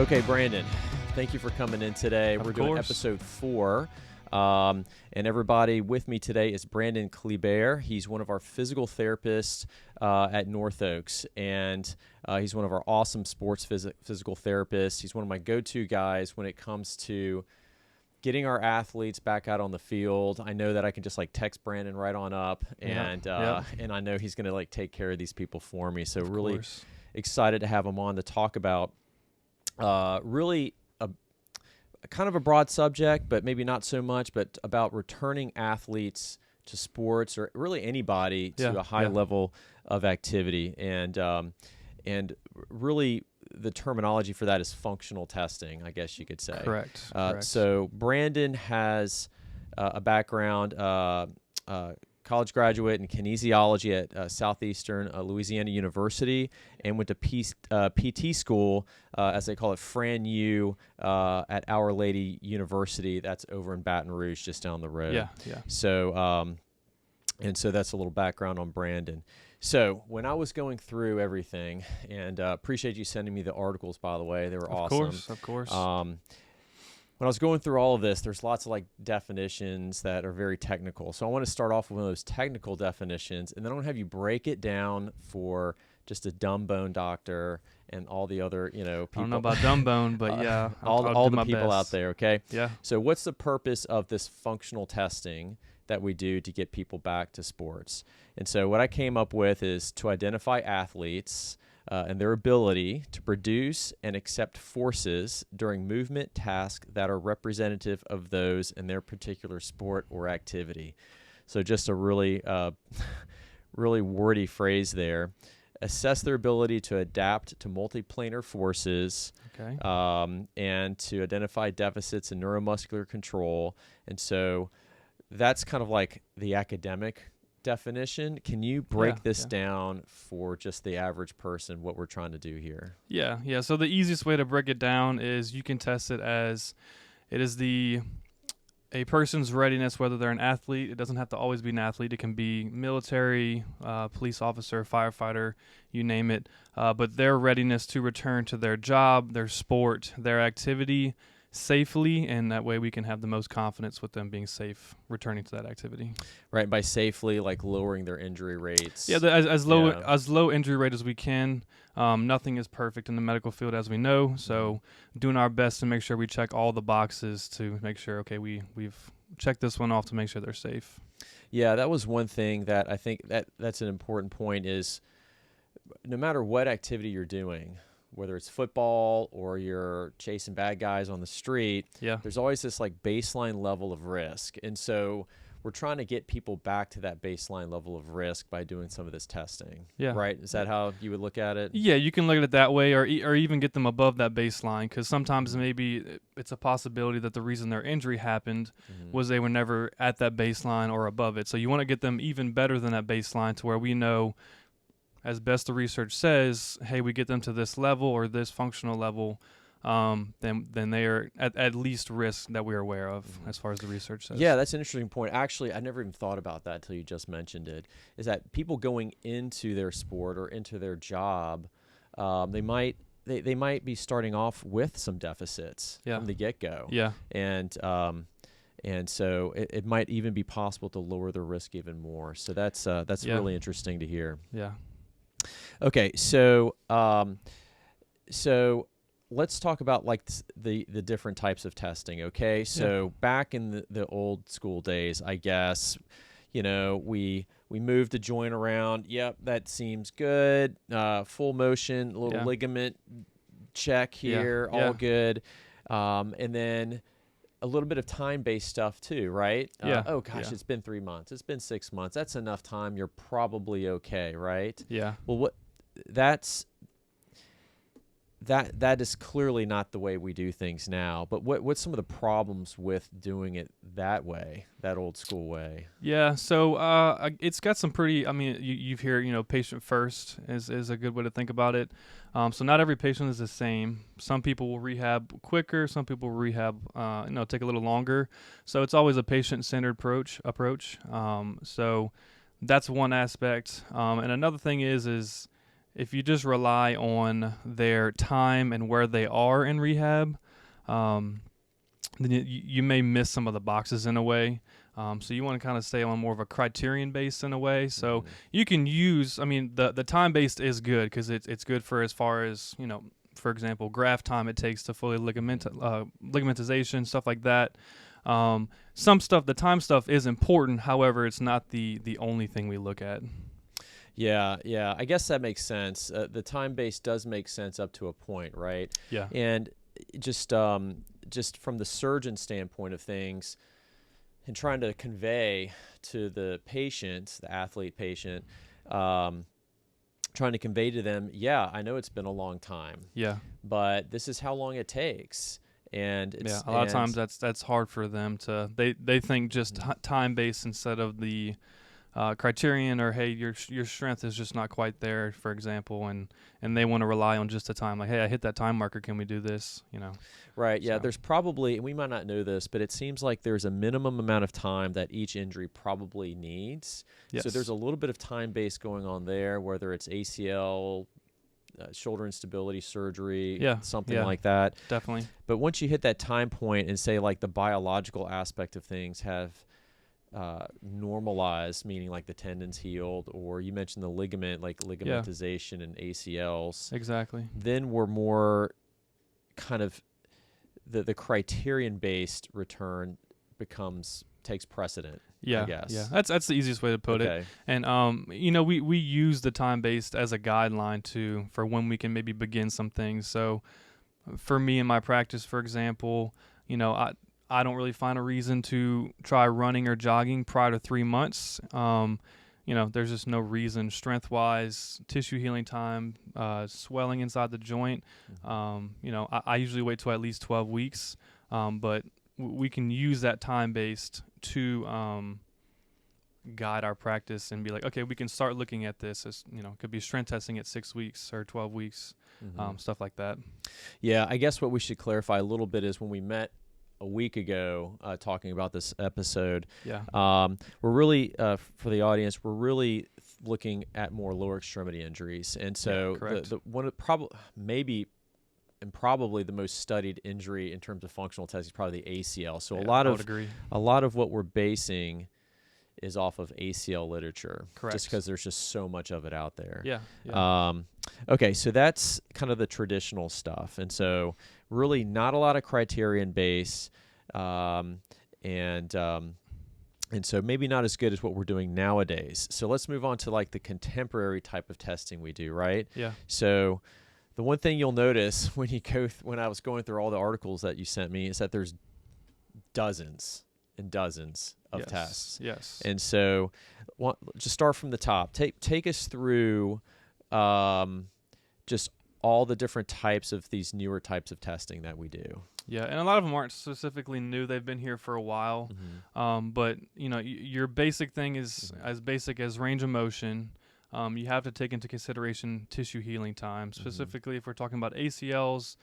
Okay, Brandon, thank you for coming in today. We're doing episode 4. And everybody with me today is Brandon Klibert. He's one of our physical therapists at North Oaks, and he's one of our awesome sports physical therapists. He's one of my go-to guys when it comes to getting our athletes back out on the field. I know that I can just text Brandon right on up, and and I know he's going to take care of these people for me. So really excited to have him on to talk about really kind of a broad subject, but maybe not so much, but about returning athletes to sports, or really anybody to a high level of activity. And really the terminology for that is functional testing, I guess you could say. Correct. So Brandon has a background, college graduate in kinesiology at Southeastern Louisiana University, and went to PT school, as they call it, Fran U, at Our Lady University. That's over in Baton Rouge, just down the road. Yeah. So, and so that's a little background on Brandon. So when I was going through everything, and appreciate you sending me the articles, by the way, they were awesome. Of course. When I was going through all of this, there's lots of definitions that are very technical. So I want to start off with one of those technical definitions, and then I'm going to have you break it down for just a dumb bone doctor and all the other, people. I don't know about dumb bone, but yeah, all the people out there. Okay. Yeah. So what's the purpose of this functional testing that we do to get people back to sports? And so what I came up with is to identify athletes and their ability to produce and accept forces during movement tasks that are representative of those in their particular sport or activity. So just a really, really wordy phrase there. Assess their ability to adapt to multiplanar forces, and to identify deficits in neuromuscular control. And so that's kind of like the academic definition. Can you break this down for just the average person, what we're trying to do here? Yeah. So the easiest way to break it down is you can test it as it is a person's readiness, whether they're an athlete. It doesn't have to always be an athlete. It can be military, police officer, firefighter, you name it. But their readiness to return to their job, their sport, their activity safely, and that way we can have the most confidence with them being safe returning to that activity. Right, by safely, lowering their injury rates. Yeah, as low injury rate as we can. Nothing is perfect in the medical field, as we know, so doing our best to make sure we check all the boxes to make sure, we've checked this one off to make sure they're safe. Yeah, that was one thing that I think that's an important point is no matter what activity you're doing, whether it's football or you're chasing bad guys on the street, there's always this baseline level of risk. And so we're trying to get people back to that baseline level of risk by doing some of this testing. Yeah. Right? Is that how you would look at it? Yeah, you can look at it that way, or even get them above that baseline, because sometimes maybe it's a possibility that the reason their injury happened was they were never at that baseline or above it. So you want to get them even better than that baseline to where we know, as best the research says, hey, we get them to this level or this functional level, then they are at least risk that we're aware of, as far as the research says. Yeah, that's an interesting point. Actually, I never even thought about that until you just mentioned it, is that people going into their sport or into their job, they might be starting off with some deficits from the get-go. Yeah. And so it might even be possible to lower the risk even more. So that's really interesting to hear. Yeah. Okay, so let's talk about the different types of testing. Okay, so back in the old school days, I guess, we moved the joint around. Yep, that seems good. Full motion, little ligament check here, all good. And then a little bit of time-based stuff too, right? It's been 3 months. It's been 6 months. That's enough time. You're probably okay, right? Yeah. Well, that is clearly not the way we do things now. But what's some of the problems with doing it that way, that old school way? Yeah, so it's got some pretty. I mean, you hear patient first is a good way to think about it. So not every patient is the same. Some people will rehab quicker. Some people will rehab take a little longer. So it's always a patient-centered approach. So that's one aspect. And another thing is if you just rely on their time and where they are in rehab, then you may miss some of the boxes in a way. So you want to kind of stay on more of a criterion based in a way. So you can use, I mean, the time based is good because it's good for as far as, for example, graft time it takes to fully ligamentization, stuff like that. Some stuff, the time stuff is important. However, it's not the only thing we look at. Yeah. I guess that makes sense. The time base does make sense up to a point, right? Yeah. And just from the surgeon standpoint of things, and trying to convey to the patient, the athlete patient, trying to convey to them, yeah, I know it's been a long time. Yeah. But this is how long it takes. And it's, a lot of times that's hard for them to, they think just time based instead of the criterion, or hey, your strength is just not quite there, for example, and they want to rely on just the time, like, hey, I hit that time marker, can we do this, Right, yeah, there's probably, and we might not know this, but it seems like there's a minimum amount of time that each injury probably needs. Yes. So there's a little bit of time base going on there, whether it's ACL, shoulder instability surgery, something like that. Definitely. But once you hit that time point and say like the biological aspect of things have normalized, meaning like the tendons healed, or you mentioned the ligament, like ligamentization and ACLs. Exactly. Then we're more kind of the criterion-based return takes precedent. Yeah, I guess. Yeah, that's the easiest way to put it. And we use the time-based as a guideline for when we can maybe begin some things. So for me in my practice, for example, I don't really find a reason to try running or jogging prior to 3 months. There's just no reason strength-wise, tissue healing time, swelling inside the joint. I usually wait till at least 12 weeks, but we can use that time-based to guide our practice and be like, okay, we can start looking at this as, it could be strength testing at 6 weeks or 12 weeks, stuff like that. Yeah, I guess what we should clarify a little bit is when we met a week ago talking about this episode, we're really, for the audience, we're really looking at more lower extremity injuries. And so the one probably the most studied injury in terms of functional testing is probably the ACL. So a lot of what we're basing is off of ACL literature. Correct. Just because there's just so much of it out there. Yeah. Okay, so that's kind of the traditional stuff. And so really not a lot of criterion base, and so maybe not as good as what we're doing nowadays. So let's move on to like the contemporary type of testing we do, right? Yeah. So the one thing you'll notice when I was going through all the articles that you sent me is that there's dozens and dozens of tests. Yes. And so just start from the top. Take us through just all the different types of these newer types of testing that we do. Yeah, and a lot of them aren't specifically new. They've been here for a while. But, your basic thing is as basic as range of motion. You have to take into consideration tissue healing time. Specifically, if we're talking about ACLs,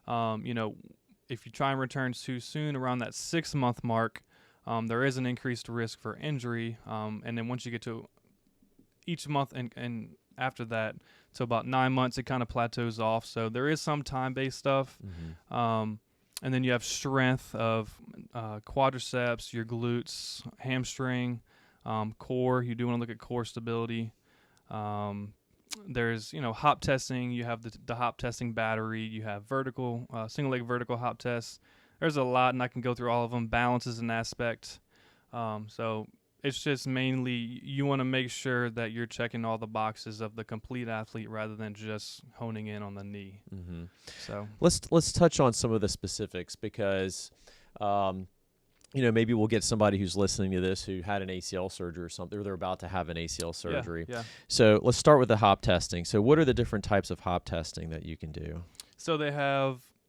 if you try and return too soon around that 6-month mark, there is an increased risk for injury. And then once you get to each month and after that, to about 9 months, it kind of plateaus off. So there is some time-based stuff. And then you have strength of quadriceps, your glutes, hamstring, core. You do want to look at core stability. There's, hop testing. You have the hop testing battery. You have vertical, single leg vertical hop tests. There's a lot, and I can go through all of them. Balance is an aspect. So it's just mainly you want to make sure that you're checking all the boxes of the complete athlete rather than just honing in on the knee. So let's touch on some of the specifics because, maybe we'll get somebody who's listening to this who had an ACL surgery or something, or they're about to have an ACL surgery. Yeah. So let's start with the hop testing. So what are the different types of hop testing that you can do?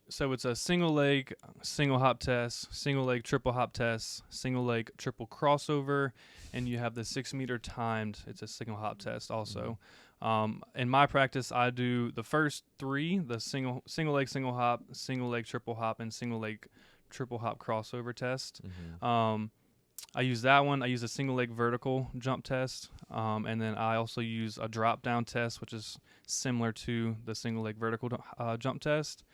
So it's a single leg, single hop test, single leg, triple hop test, single leg, triple crossover, and you have the 6 meter timed. It's a single hop test also. In my practice, I do the first 3, the single leg, single hop, single leg, triple hop, and single leg, triple hop crossover test. I use that one. I use a single leg vertical jump test, and then I also use a drop down test, which is similar to the single leg vertical jump test.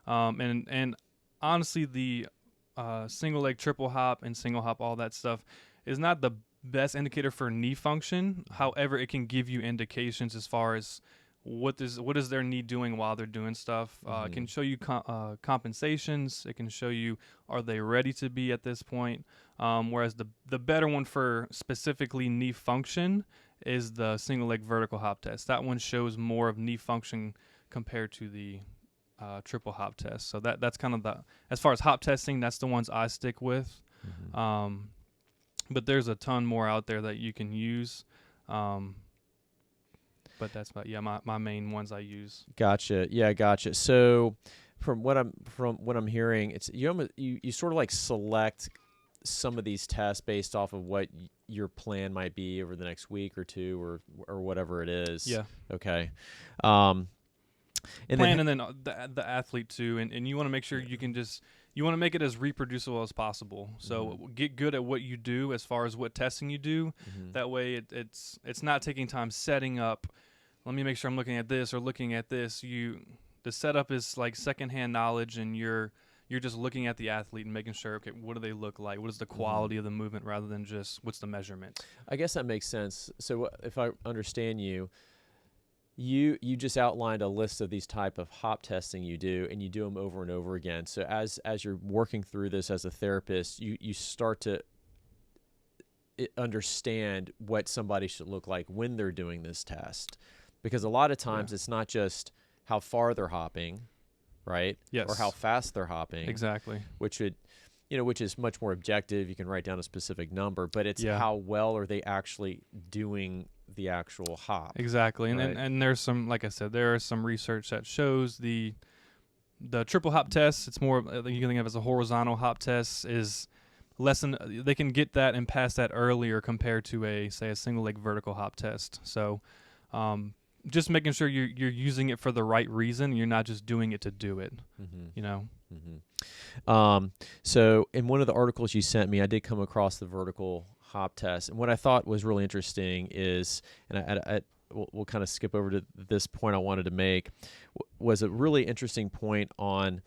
And honestly, the single leg triple hop and single hop, all that stuff, is not the best indicator for knee function. However, it can give you indications as far as what is their knee doing while they're doing stuff. It can show you compensations. It can show you, are they ready to be at this point. Whereas the better one for specifically knee function is the single leg vertical hop test. That one shows more of knee function compared to the triple hop test. So that's kind of as far as hop testing, that's the ones I stick with. But there's a ton more out there that you can use. But that's my main ones I use. Gotcha. Yeah, gotcha. So from what I'm hearing, it's you sort of like select some of these tests based off of what your plan might be over the next week or two or whatever it is. Yeah. Okay. And then the athlete too, and you want to make sure you want to make it as reproducible as possible. So get good at what you do as far as what testing you do. That way it's not taking time setting up. Let me make sure I'm looking at this or looking at this. The setup is like secondhand knowledge, and you're just looking at the athlete and making sure, okay, what do they look like? What is the quality of the movement rather than just what's the measurement? I guess that makes sense. So if I understand you just outlined a list of these type of hop testing you do, and you do them over and over again. So as you're working through this as a therapist, you start to understand what somebody should look like when they're doing this test. Because a lot of times it's not just how far they're hopping, right? Yes. Or how fast they're hopping. Exactly. Which is much more objective. You can write down a specific number, but it's how well are they actually doing the actual hop. Exactly. Right? And there's some, like I said, there is some research that shows the triple hop test, it's more, you can think of it as a horizontal hop test, is less than, they can get that and pass that earlier compared to a single leg vertical hop test. So just making sure you're using it for the right reason. You're not just doing it to do it, you know? So in one of the articles you sent me, I did come across the vertical hop test. And what I thought was really interesting is, and we'll kind of skip over to this point I wanted to make, was a really interesting point on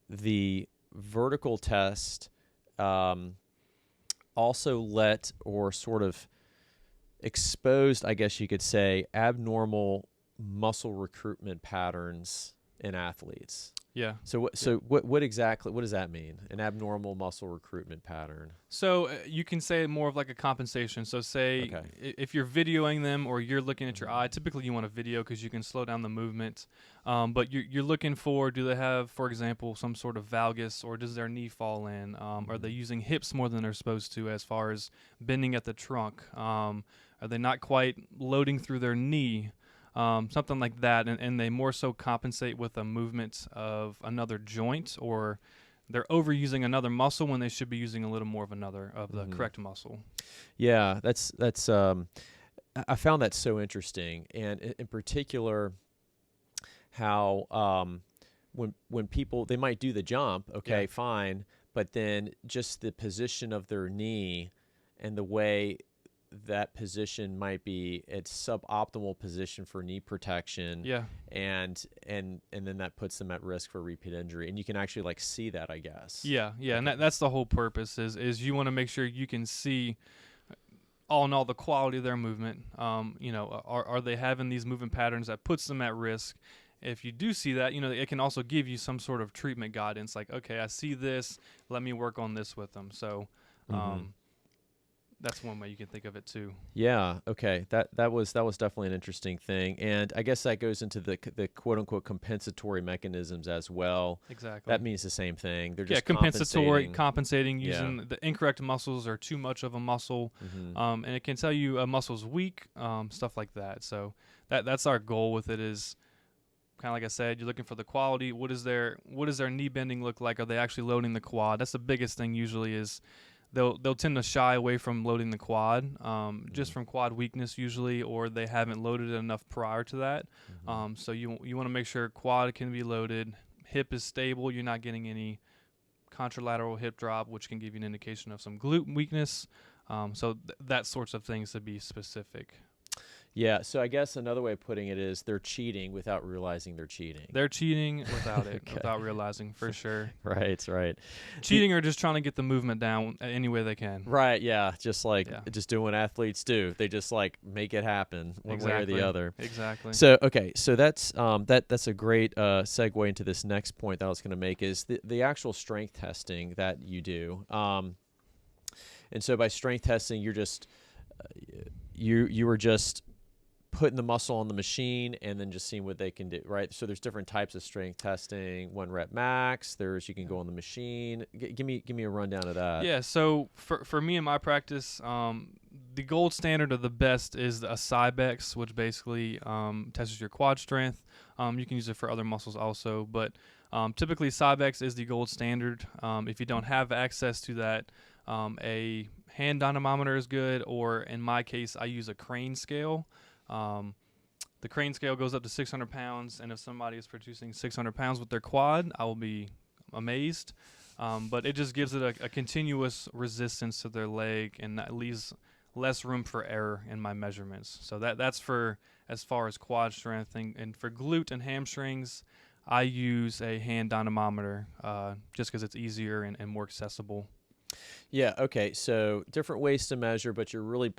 the vertical test also let, or sort of exposed, I guess you could say, abnormal muscle recruitment patterns in athletes. Yeah. So what exactly, what does that mean? An abnormal muscle recruitment pattern? So you can say more of like a compensation. So say if you're videoing them or you're looking at your eye, typically you want a video because you can slow down the movement. But you're looking for, do they have, for example, some sort of valgus, or does their knee fall in? Are they using hips more than they're supposed to as far as bending at the trunk? Are they not quite loading through their knee? Something like that, and they more so compensate with a movement of another joint, or they're overusing another muscle when they should be using a little more of the correct muscle. Yeah, that's I found that so interesting, and in particular, how when people, they might do the jump, fine, but then just the position of their knee and the way that position might be its suboptimal position for knee protection. Yeah. And then that puts them at risk for repeat injury. And you can actually like see that, I guess. Yeah. Yeah. Okay. And that's the whole purpose is you want to make sure you can see all in all the quality of their movement. Are they having these movement patterns that puts them at risk? If you do see that, it can also give you some sort of treatment guidance. Like, okay, I see this, let me work on this with them. So, that's one way you can think of it too. Yeah. Okay. That was definitely an interesting thing, and I guess that goes into the quote unquote compensatory mechanisms as well. Exactly. That means the same thing. They're just compensating using the incorrect muscles or too much of a muscle, and it can tell you a muscle's weak, stuff like that. So that's our goal with it, is kind of like I said, you're looking for the quality. What does their knee bending look like? Are they actually loading the quad? That's the biggest thing usually is. They'll tend to shy away from loading the quad, just from quad weakness usually, or they haven't loaded it enough prior to that. So you want to make sure quad can be loaded, hip is stable, you're not getting any contralateral hip drop, which can give you an indication of some glute weakness. So that sorts of things to be specific. Yeah, so I guess another way of putting it is they're cheating without realizing they're cheating. They're cheating without it, without realizing, for sure. Right. Cheating or just trying to get the movement down any way they can. Right, yeah, just doing what athletes do. They just like make it happen one way or the other. Exactly. So so that's that's a great segue into this next point that I was going to make is the actual strength testing that you do. And so by strength testing, you're just you were just putting the muscle on the machine and then just seeing what they can do, right? So there's different types of strength testing. 1 rep max. You can go on the machine. Give me a rundown of that. Yeah. So for me in my practice, the gold standard of the best is a Cybex, which basically tests your quad strength. You can use it for other muscles also, but typically Cybex is the gold standard. If you don't have access to that, a hand dynamometer is good, or in my case, I use a crane scale. The crane scale goes up to 600 pounds, and if somebody is producing 600 pounds with their quad, I will be amazed. But it just gives it a continuous resistance to their leg, and that leaves less room for error in my measurements. So that's for as far as quad strength. And for glute and hamstrings, I use a hand dynamometer just because it's easier and more accessible. Yeah, okay. So different ways to measure, but you're really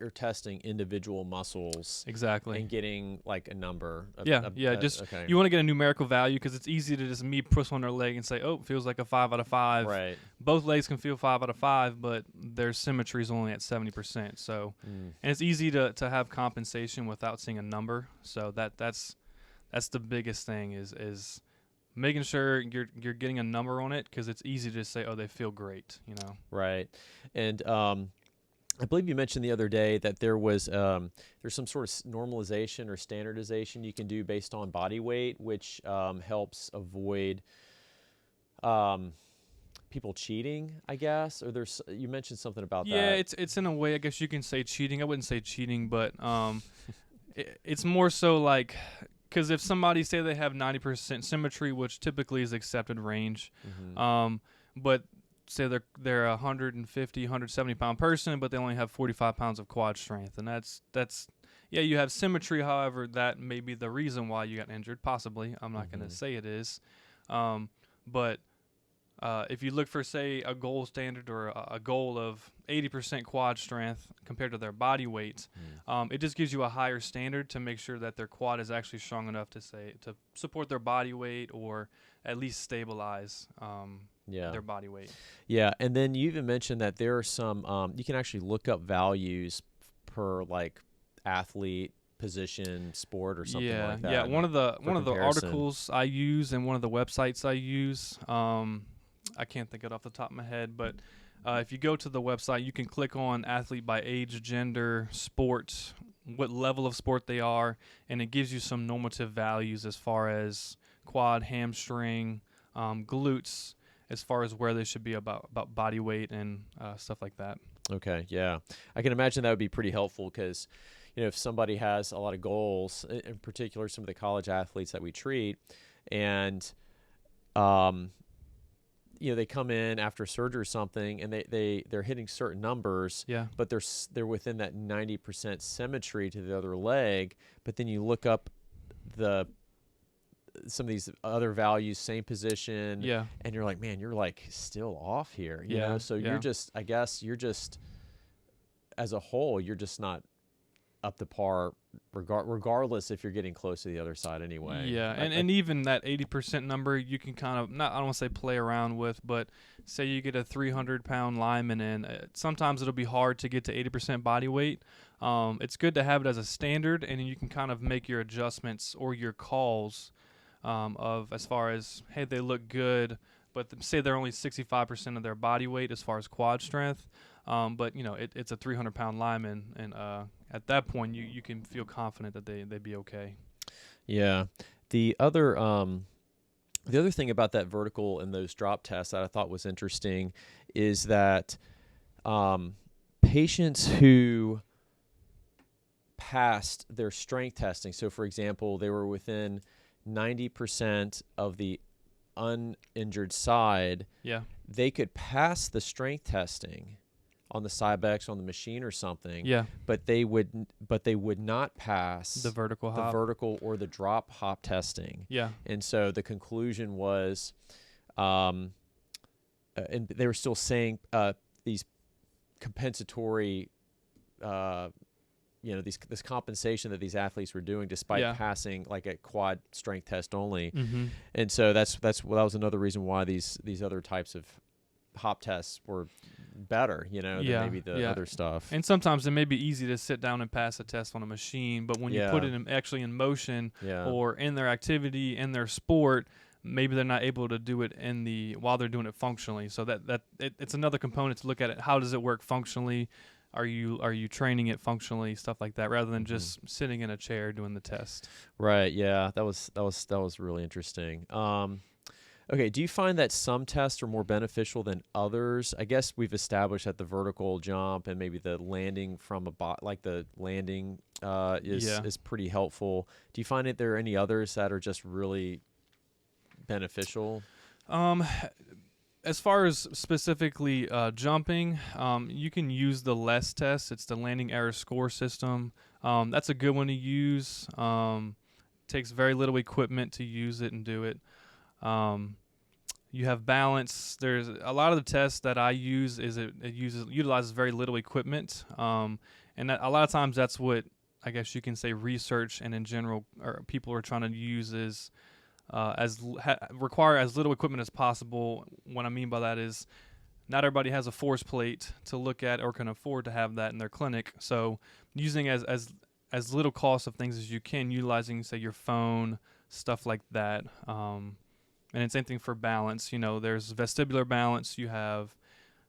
you're testing individual muscles. Exactly. And getting like a number. You want to get a numerical value because it's easy to just push on their leg and say, oh, it feels like a 5 out of 5. Right. Both legs can feel 5 out of 5, but their symmetry is only at 70%. So, and it's easy to have compensation without seeing a number. So that's the biggest thing is making sure you're getting a number on it, because it's easy to say, oh, they feel great, Right. And I believe you mentioned the other day that there's some sort of normalization or standardization you can do based on body weight, which helps avoid people cheating, I guess. Or you mentioned something about that. Yeah, it's in a way, I guess you can say cheating. I wouldn't say cheating, but it's more so like, because if somebody say they have 90% symmetry, which typically is accepted range, but say they're a 150, 170 pound person, but they only have 45 pounds of quad strength, and that's you have symmetry. However, that may be the reason why you got injured. Possibly, I'm not going to say it is, but if you look for, say, a goal standard or a goal of 80% quad strength compared to their body weight, it just gives you a higher standard to make sure that their quad is actually strong enough to support their body weight, or at least stabilize their body weight. Yeah, and then you even mentioned that there are some you can actually look up values per like athlete, position, sport, or something like that. Yeah, one of the articles I use and one of the websites I use, I can't think of it off the top of my head, but if you go to the website, you can click on athlete by age, gender, sport, what level of sport they are, and it gives you some normative values as far as quad, hamstring, glutes, as far as where they should be about body weight and stuff like that. Okay, yeah. I can imagine that would be pretty helpful, because if somebody has a lot of goals, in particular some of the college athletes that we treat, and they come in after surgery or something, and they're hitting certain numbers, but they're within that 90% symmetry to the other leg. But then you look up some of these other values, same position, and you're like, man, you're like still off here, you know. So you're just, I guess, as a whole, you're just not up to par, regardless if you're getting close to the other side anyway. Yeah, and even that 80% number, you can kind of, I don't want to say play around with, but say you get a 300-pound lineman in, sometimes it'll be hard to get to 80% body weight. It's good to have it as a standard, and you can kind of make your adjustments or your calls of as far as, hey, they look good, but say they're only 65% of their body weight as far as quad strength. But it's a 300-pound lineman, and at that point, you can feel confident that they'd be okay. Yeah. The other thing about that vertical and those drop tests that I thought was interesting is that patients who passed their strength testing, so for example, they were within 90% of the uninjured side, Yeah. they could pass the strength testing on the Cybex on the machine or something. Yeah. But they would not pass The vertical the hop. vertical or the drop hop testing. Yeah. And so the conclusion was, and they were still saying these compensatory, this compensation that these athletes were doing despite passing like a quad strength test only. Mm-hmm. And so that was another reason why these other types of hop tests were better, than maybe the other stuff. And sometimes it may be easy to sit down and pass a test on a machine, but when you put it actually in motion or in their activity, in their sport, maybe they're not able to do it while they're doing it functionally. So it's another component to look at it. How does it work functionally? Are you training it functionally, stuff like that, rather than just sitting in a chair doing the test? Right. Yeah. That was really interesting. Okay. Do you find that some tests are more beneficial than others? I guess we've established that the vertical jump and maybe the landing from the landing is pretty helpful. Do you find that there are any others that are just really beneficial? As far as specifically jumping, you can use the LESS test. It's the landing error score system. That's a good one to use. Takes very little equipment to use it and do it. You have balance. There's a lot of the tests that I use utilizes very little equipment, and a lot of times that's what I guess you can say research and in general people are trying to use is require as little equipment as possible. What I mean by that is not everybody has a force plate to look at or can afford to have that in their clinic. So using as little cost of things as you can, utilizing say your phone, stuff like that. And it's same thing for balance. There's vestibular balance, you have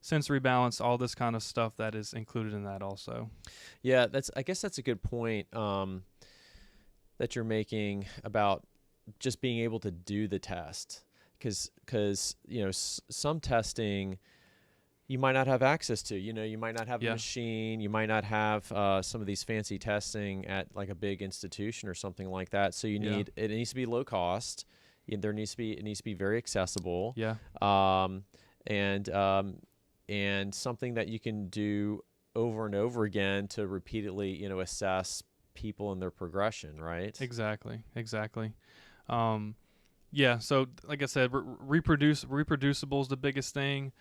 sensory balance, all this kind of stuff that is included in that also. Yeah, I guess that's a good point that you're making about just being able to do the test, because some testing you might not have access to. You might not have a machine, you might not have some of these fancy testing at like a big institution or something like that. So it needs to be low cost. It needs to be very accessible. Yeah. And something that you can do over and over again to repeatedly assess people and their progression. Right. Exactly. So like I said, reproducible is the biggest thing.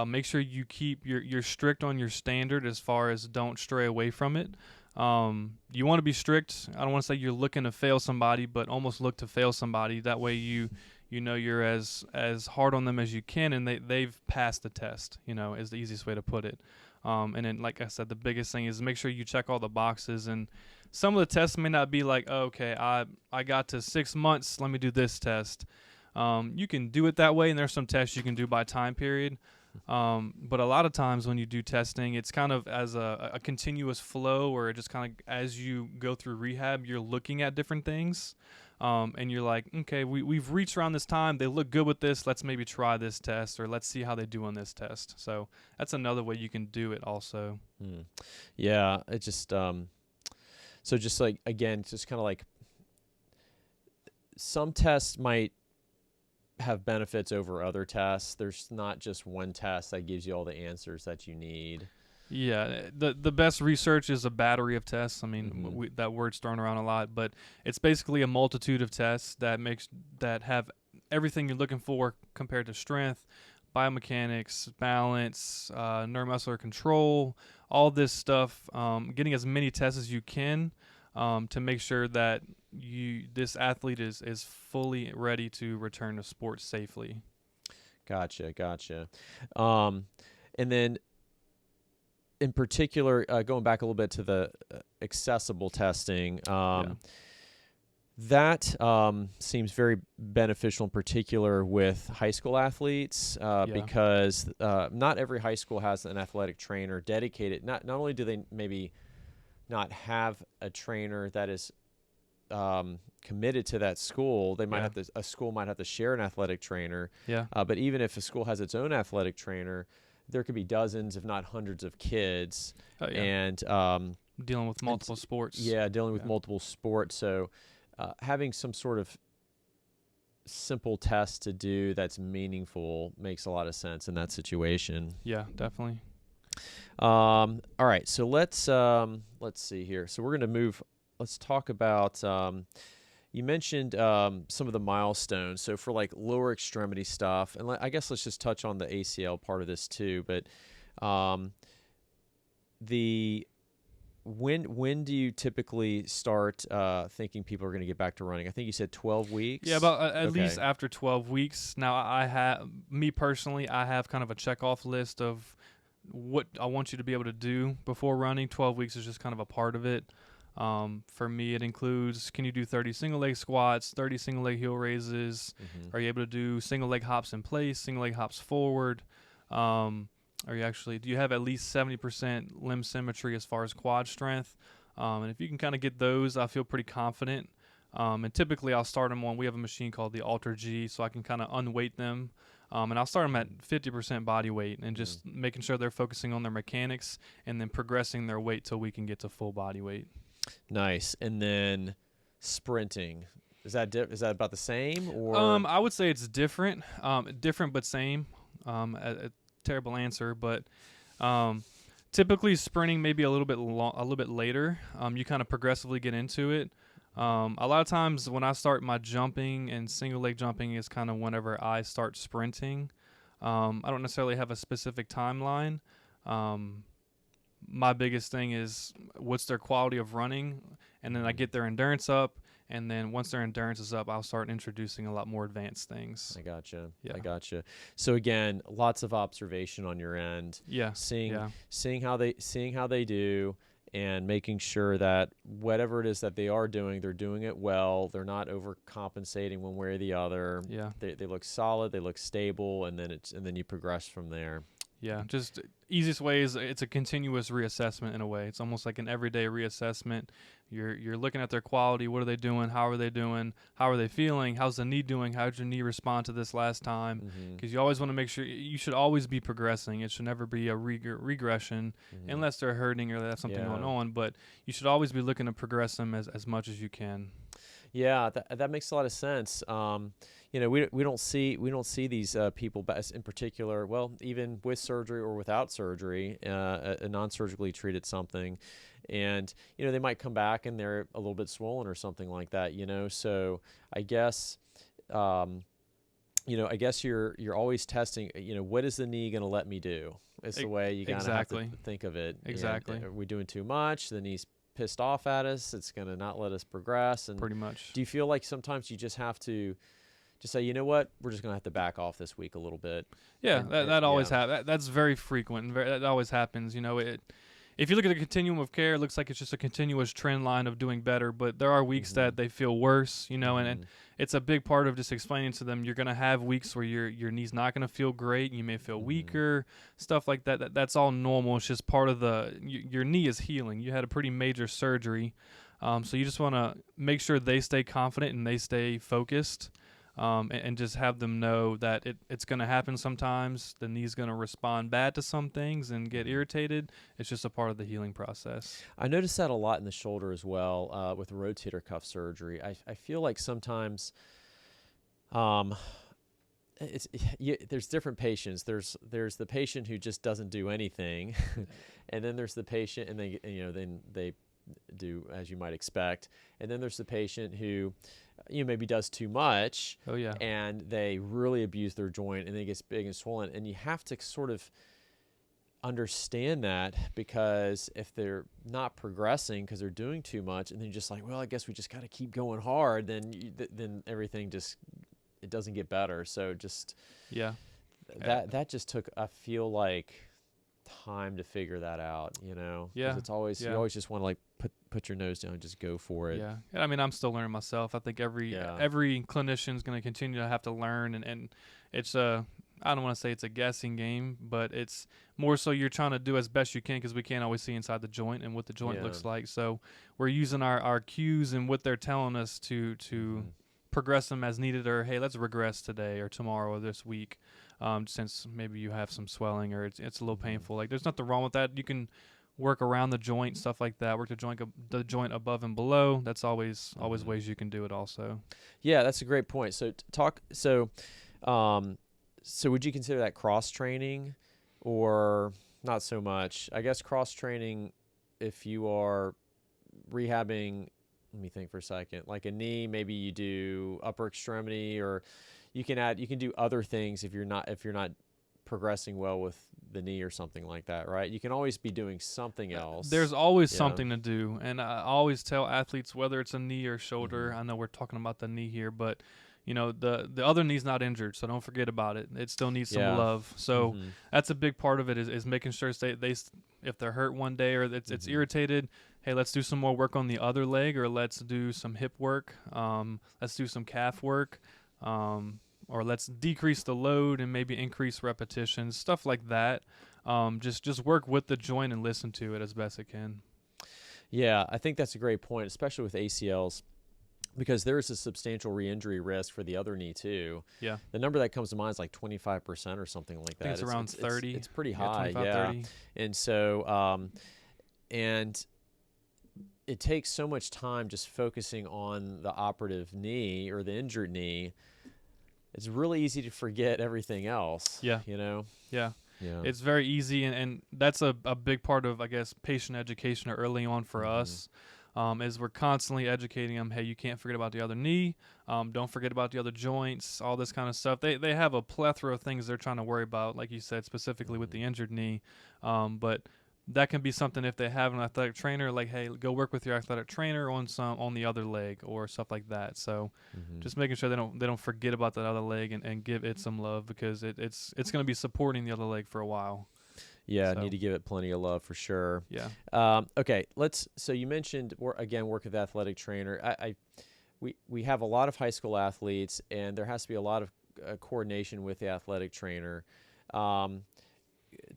Make sure you keep you're strict on your standard as far as don't stray away from it. You want to be strict. I don't want to say you're looking to fail somebody, but almost look to fail somebody. That way you're as hard on them as you can, and they've passed the test, is the easiest way to put it. And then, like I said, the biggest thing is make sure you check all the boxes. And some of the tests may not be like, oh, okay, I got to 6 months, let me do this test. You can do it that way, and there's some tests you can do by time period. But a lot of times when you do testing, it's kind of as a continuous flow, or just kind of as you go through rehab, you're looking at different things. And you're like, okay, we've reached around this time. They look good with this. Let's maybe try this test, or let's see how they do on this test. So that's another way you can do it also. Yeah, it just so just like, again, just kind of like some tests might have benefits over other tests. There's not just one test that gives you all the answers that you need. Yeah, the best research is a battery of tests. I mean, that word's thrown around a lot, but it's basically a multitude of tests that have everything you're looking for compared to strength, biomechanics, balance, neuromuscular control, all this stuff. Getting as many tests as you can to make sure that this athlete is fully ready to return to sports safely. Gotcha. And then, in particular, going back a little bit to the accessible testing, that seems very beneficial, in particular with high school athletes, because not every high school has an athletic trainer dedicated. Not only do they maybe not have a trainer that is committed to that school, they might a school might have to share an athletic trainer. But even if a school has its own athletic trainer, there could be dozens, if not hundreds, of kids, and dealing with multiple sports. Dealing with multiple sports. So having some sort of simple test to do that's meaningful makes a lot of sense in that situation. Yeah, definitely. All right, so let's see here. So we're going to move. Let's talk about. You mentioned some of the milestones. So for like lower extremity stuff, and I guess let's just touch on the ACL part of this too. But when do you typically start thinking people are going to get back to running? I think you said 12 weeks. Yeah, about at least after 12 weeks. Now, I have kind of a checkoff list of what I want you to be able to do before running. 12 weeks is just kind of a part of it. For me, it includes, can you do 30 single leg squats, 30 single leg heel raises? Are you able to do single leg hops in place, single leg hops forward? Do you have at least 70% limb symmetry as far as quad strength? And if you can kind of get those, I feel pretty confident. And typically I'll start them on, we have a machine called the Alter G, so I can kind of unweight them. And I'll start them at 50% body weight and just making sure they're focusing on their mechanics and then progressing their weight till we can get to full body weight. Nice. And then sprinting. Is that about the same? Or I would say it's different. Different but same. A terrible answer, but typically sprinting maybe a little bit later. You kind of progressively get into it. A lot of times when I start my jumping and single leg jumping is kind of whenever I start sprinting. I don't necessarily have a specific timeline. My biggest thing is what's their quality of running, and then I get their endurance up, and then once their endurance is up, I'll start introducing a lot more advanced things. I gotcha. Yeah. I gotcha. So again, lots of observation on your end. Yeah. Seeing how they do, and making sure that whatever it is that they are doing, they're doing it well. They're not overcompensating one way or the other. Yeah. They look solid. They look stable, and then you progress from there. Yeah, just easiest way is it's a continuous reassessment in a way. It's almost like an everyday reassessment. You're looking at their quality. What are they doing? How are they doing? How are they feeling? How's the knee doing? How did your knee respond to this last time? Because you always want to make sure you should always be progressing. It should never be a regression unless they're hurting or they have something going on. But you should always be looking to progress them as much as you can. Yeah, that makes a lot of sense. We don't see these people in particular. Well, even with surgery or without surgery, a non-surgically treated something, and they might come back and they're a little bit swollen or something like that. So I guess. I guess you're always testing. What is the knee going to let me do? It's the way you kind of have to think of it. Exactly. And are we doing too much? The knee's pissed off at us. It's going to not let us progress. And pretty much. Do you feel like sometimes you just have to just say, you know what, we're just going to have to back off this week a little bit? Yeah, that always happens. That's very frequent. That always happens. If you look at the continuum of care, it looks like it's just a continuous trend line of doing better, but there are weeks that they feel worse, and it's a big part of just explaining to them you're going to have weeks where your knee's not going to feel great, you may feel weaker, stuff like that. That's all normal. It's just part of your knee is healing. You had a pretty major surgery, so you just want to make sure they stay confident and they stay focused. And just have them know that it's going to happen sometimes. The knee's going to respond bad to some things and get irritated. It's just a part of the healing process. I noticed that a lot in the shoulder as well with rotator cuff surgery. I feel like sometimes there's different patients. There's the patient who just doesn't do anything, and then there's the patient, and then they do as you might expect, and then there's the patient who maybe does too much. Oh yeah. And they really abuse their joint and it gets big and swollen, and you have to sort of understand that, because if they're not progressing because they're doing too much and then you're just like, well, I guess we just got to keep going hard, then everything just it doesn't get better. So just that just took, I feel like, time to figure that out, Yeah. It's always you always just want to like put your nose down and just go for it. Yeah. I mean, I'm still learning myself. I think every clinician is going to continue to have to learn, and it's I don't want to say it's a guessing game, but it's more so you're trying to do as best you can, because we can't always see inside the joint and what the joint looks like. So we're using our cues and what they're telling us to progress them as needed, or hey, let's regress today or tomorrow or this week. Since maybe you have some swelling or it's a little painful. Like, there's nothing wrong with that. You can work around the joint, stuff like that. Work the joint above and below. That's always ways you can do it also. Yeah, that's a great point. So so would you consider that cross training, or not so much? I guess cross training, if you are rehabbing, let me think for a second, like a knee, maybe you do upper extremity, or you can do other things if you're not progressing well with the knee or something like that, right? You can always be doing something else. There's always something to do, and I always tell athletes, whether it's a knee or shoulder, I know we're talking about the knee here, but the other knee's not injured, so don't forget about it. It still needs some love. So that's a big part of it is making sure they if they're hurt one day or it's irritated, hey, let's do some more work on the other leg, or let's do some hip work, let's do some calf work, or let's decrease the load and maybe increase repetitions, stuff like that. Just work with the joint and listen to it as best it can. Yeah, I think that's a great point, especially with ACLs, because there is a substantial re-injury risk for the other knee too. Yeah. The number that comes to mind is like 25% or something like that. I think it's around 30. It's pretty high, 25, 30. And so, and it takes so much time just focusing on the operative knee or the injured knee. It's really easy to forget everything else. Yeah. Yeah. It's very easy, and that's a big part of, I guess, patient education early on for us. Is we're constantly educating them, hey, you can't forget about the other knee, don't forget about the other joints, all this kind of stuff. They have a plethora of things they're trying to worry about, like you said, specifically with the injured knee. But that can be something if they have an athletic trainer, like, hey, go work with your athletic trainer on the other leg or stuff like that. So just making sure they don't forget about that other leg and give it some love, because it's going to be supporting the other leg for a while. Yeah, need to give it plenty of love for sure. Yeah. Okay, so you mentioned, work with athletic trainer. We have a lot of high school athletes, and there has to be a lot of coordination with the athletic trainer.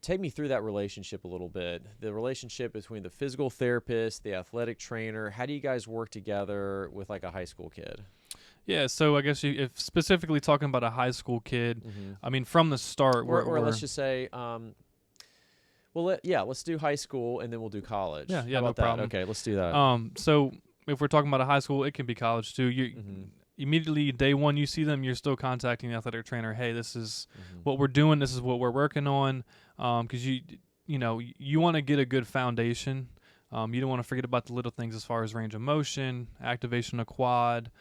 Take me through that relationship a little bit. The relationship between the physical therapist, the athletic trainer. How do you guys work together with like a high school kid? Yeah, so I guess if specifically talking about a high school kid, I mean, from the start, or let's just say, let's do high school and then we'll do college. Yeah, How about no that? problem. Okay, let's do that. So if we're talking about a high school, it can be college too. You immediately day one you see them, you're still contacting the athletic trainer. Hey, this is what we're doing. This is what we're working on. Because you want to get a good foundation. You don't want to forget about the little things as far as range of motion, activation of quad,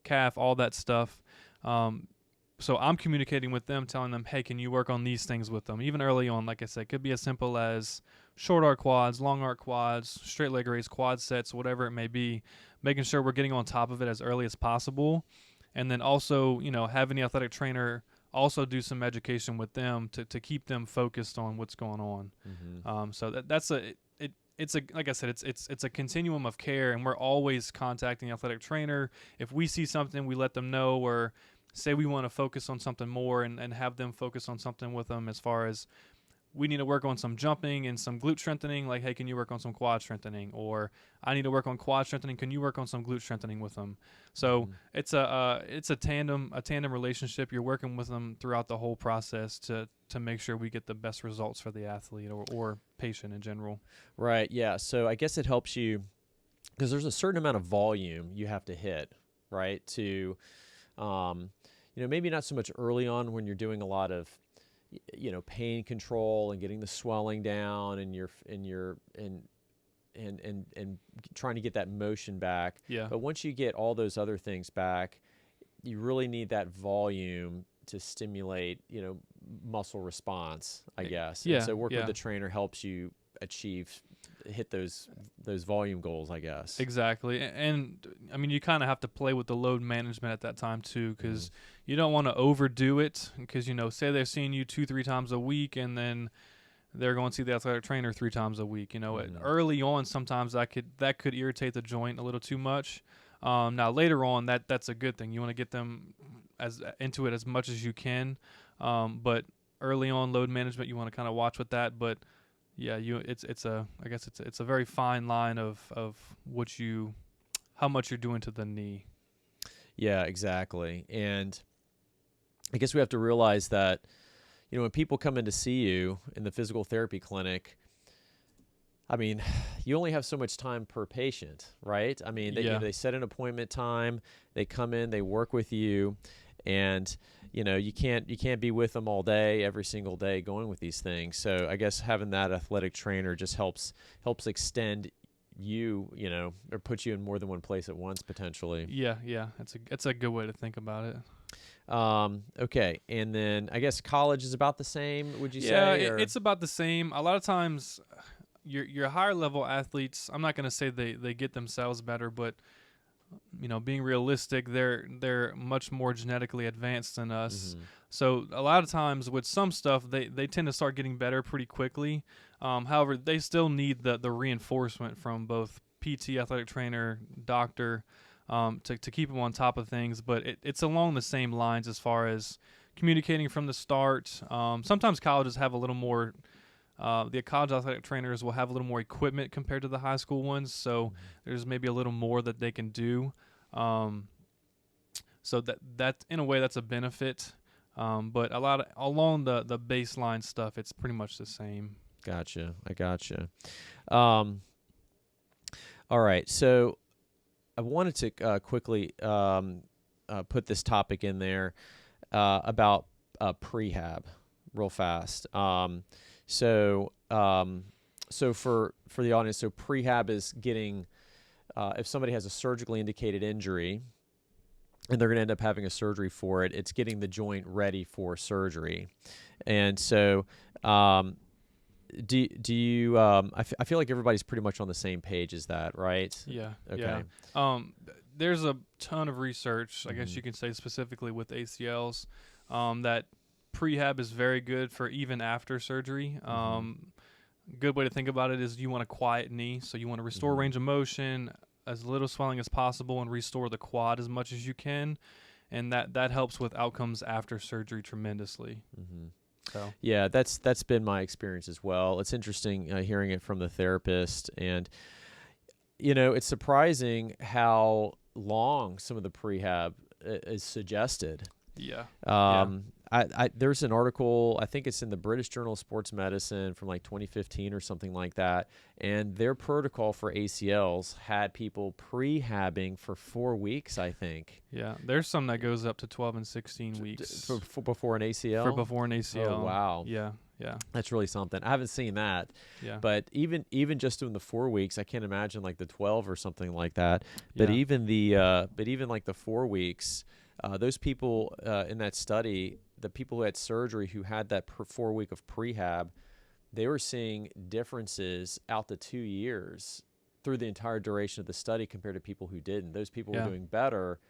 calf, all that stuff. So I'm communicating with them, telling them, hey, can you work on these things with them? Even early on, like I said, it could be as simple as short arc quads, long arc quads, straight leg raise, quad sets, whatever it may be, making sure we're getting on top of it as early as possible. And then also, having the athletic trainer also do some education with them to keep them focused on what's going on. So it's like I said, it's a continuum of care, and we're always contacting the athletic trainer. If we see something, we let them know, or say we want to focus on something more and have them focus on something with them, as far as we need to work on some jumping and some glute strengthening, like, hey, can you work on some quad strengthening? Or I need to work on quad strengthening, can you work on some glute strengthening with them? So it's a tandem relationship. You're working with them throughout the whole process to make sure we get the best results for the athlete or patient in general. Right, yeah. So I guess it helps you, because there's a certain amount of volume you have to hit, right, to maybe not so much early on when you're doing a lot of pain control and getting the swelling down and trying to get that motion back. Yeah. But once you get all those other things back, you really need that volume to stimulate, muscle response, I guess. Yeah. And so work with the trainer helps you hit those volume goals, I guess. Exactly. And I mean, you kind of have to play with the load management at that time too, because you don't want to overdo it, because say they're seeing you 2-3 times a week, and then they're going to see the athletic trainer 3 times a week. Early on, sometimes that could irritate the joint a little too much. Now later on, that's a good thing. You want to get them into it as much as you can, but early on, load management, you want to kind of watch with that. But yeah, it's a very fine line of how much you're doing to the knee. Yeah, exactly. And I guess we have to realize that, when people come in to see you in the physical therapy clinic, I mean, you only have so much time per patient, right? I mean, they set an appointment time, they come in, they work with you, and you can't be with them all day, every single day, going with these things. So I guess having that athletic trainer just helps extend or put you in more than one place at once potentially. Yeah. That's a good way to think about it. Okay, and then I guess college is about the same. Would you say? Yeah, it's about the same. A lot of times, your higher level athletes, I'm not going to say they get themselves better, but being realistic, they're much more genetically advanced than us. Mm-hmm. So a lot of times with some stuff, they tend to start getting better pretty quickly. However, they still need the reinforcement from both PT, athletic trainer, doctor, to keep them on top of things. But it's along the same lines as far as communicating from the start. Sometimes colleges have a little more. The college athletic trainers will have a little more equipment compared to the high school ones, so there's maybe a little more that they can do. So that in a way that's a benefit. But along the baseline stuff, it's pretty much the same. Gotcha. I gotcha. All right. So I wanted to quickly put this topic in there about prehab real fast. So for the audience, so prehab is getting, if somebody has a surgically indicated injury and they're going to end up having a surgery for it, it's getting the joint ready for surgery. And so, do you, I feel like everybody's pretty much on the same page as that, right? Yeah. Okay. Yeah. There's a ton of research, I guess you can say specifically with ACLs, that prehab is very good for even after surgery. Good way to think about it is you want a quiet knee, so you want to restore range of motion, as little swelling as possible, and restore the quad as much as you can, and that helps with outcomes after surgery tremendously. So yeah, that's been my experience as well. It's interesting hearing it from the therapist, and it's surprising how long some of the prehab is suggested. Yeah. There's an article, I think it's in the British Journal of Sports Medicine from like 2015 or something like that, and their protocol for ACLs had people prehabbing for 4 weeks, I think. Yeah, there's some that goes up to 12 and 16 weeks. For before an ACL? For before an ACL. Oh, wow. Yeah. That's really something. I haven't seen that. Yeah. But even just doing the 4 weeks, I can't imagine like the 12 or something like that. But even like the 4 weeks, those people in that study, the people who had surgery who had that 4 week of prehab, they were seeing differences out to 2 years through the entire duration of the study compared to people who didn't. Those people were doing better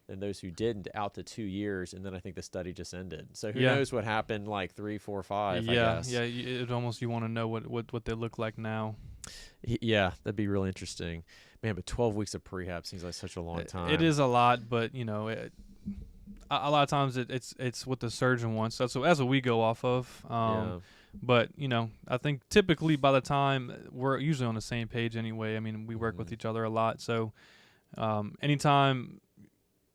than those who didn't out to 2 years, and then I think the study just ended. So who knows what happened like 3, 4, 5, I guess. Yeah, it almost, you want to know what they look like now. Yeah, that'd be really interesting. Man, but 12 weeks of prehab seems like such a long time. It is a lot, but a lot of times it's what the surgeon wants. That's what we go off of. But I think typically by the time we're usually on the same page anyway. I mean, we work with each other a lot, so anytime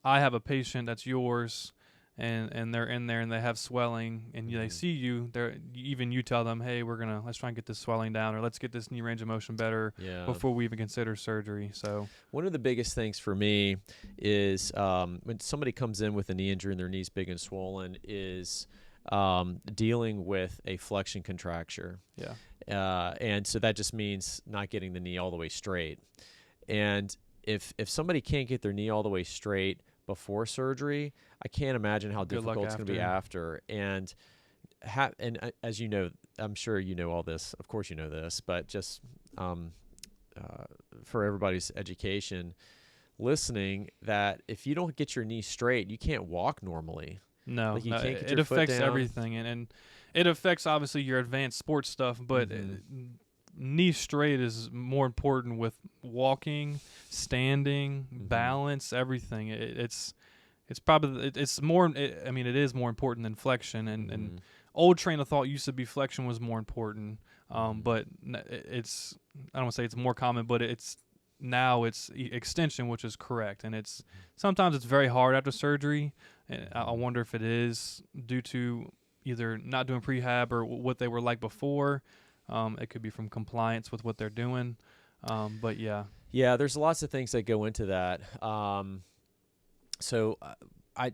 I have a patient that's yours, and they're in there and they have swelling, and they see you, you tell them, hey, let's try and get this swelling down, or let's get this knee range of motion better before we even consider surgery. So one of the biggest things for me is when somebody comes in with a knee injury and their knee's big and swollen, is dealing with a flexion contracture. And so that just means not getting the knee all the way straight. And if somebody can't get their knee all the way straight before surgery, I can't imagine how difficult it's going to be after. And as you know, I'm sure you know all this. Of course you know this, but just for everybody's education listening, that if you don't get your knee straight, you can't walk normally. No, you can't get it your foot affects down. everything, and it affects obviously your advanced sports stuff, but knee straight is more important with walking, standing, balance, everything. It's probably more. It is more important than flexion, and old train of thought used to be flexion was more important. But it's, I don't want to say it's more common, but it's extension, which is correct, and sometimes it's very hard after surgery. And I wonder if it is due to either not doing prehab or what they were like before. It could be from compliance with what they're doing. But yeah. Yeah, there's lots of things that go into that. So I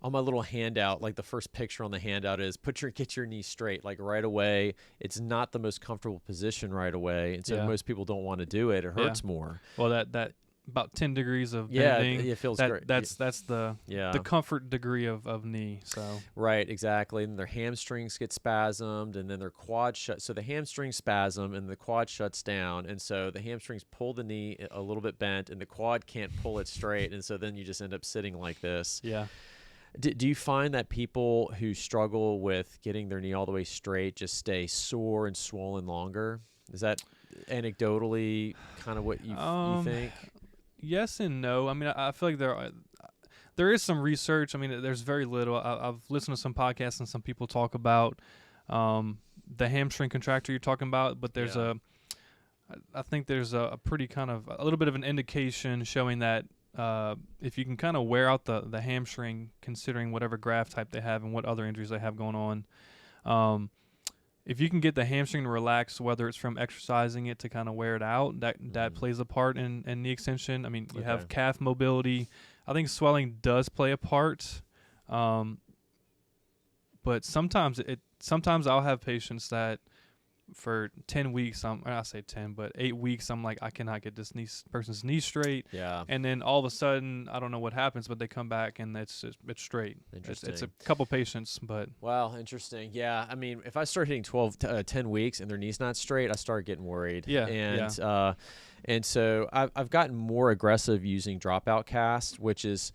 on my little handout, like the first picture on the handout is get your knee straight, like right away. It's not the most comfortable position right away, and so most people don't want to do it. It hurts more. Well, that about 10 degrees of bending. Yeah, it feels great. That's the comfort degree of knee. So right, exactly. And their hamstrings get spasmed, and then their quad shut. So the hamstring spasm, and the quad shuts down, and so the hamstrings pull the knee a little bit bent, and the quad can't pull it straight, and so then you just end up sitting like this. Yeah. Do you find that people who struggle with getting their knee all the way straight just stay sore and swollen longer? Is that anecdotally kind of what you think? Yes and no. I mean, I feel like there is some research. I mean, there's very little. I've listened to some podcasts and some people talk about the hamstring contractor you're talking about, but there's I think there's a pretty kind of a little bit of an indication showing that if you can kind of wear out the hamstring, considering whatever graft type they have and what other injuries they have going on, if you can get the hamstring to relax, whether it's from exercising it to kind of wear it out, that plays a part in knee extension. I mean, you have calf mobility. I think swelling does play a part, but sometimes I'll have patients that for 10 weeks, I say 10, but 8 weeks, I'm like, I cannot get this person's knee straight. Yeah. And then all of a sudden, I don't know what happens, but they come back and it's straight. Interesting. It's a couple patients, but. Wow, interesting. Yeah. I mean, if I start hitting 10 weeks and their knee's not straight, I start getting worried. Yeah. And so I've gotten more aggressive using dropout cast, which is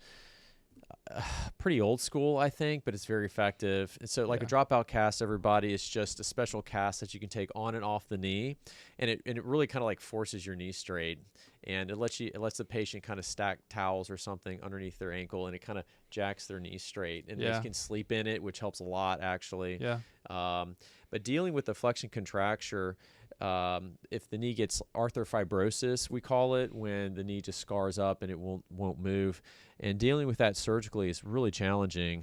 pretty old school, I think, but it's very effective. And so, like a dropout cast, everybody, is just a special cast that you can take on and off the knee, and it really kind of like forces your knee straight, and it lets the patient kind of stack towels or something underneath their ankle, and it kind of jacks their knee straight, and they can sleep in it, which helps a lot actually. Yeah. But dealing with the flexion contracture, if the knee gets arthrofibrosis, we call it, when the knee just scars up and it won't move, and dealing with that surgically is really challenging.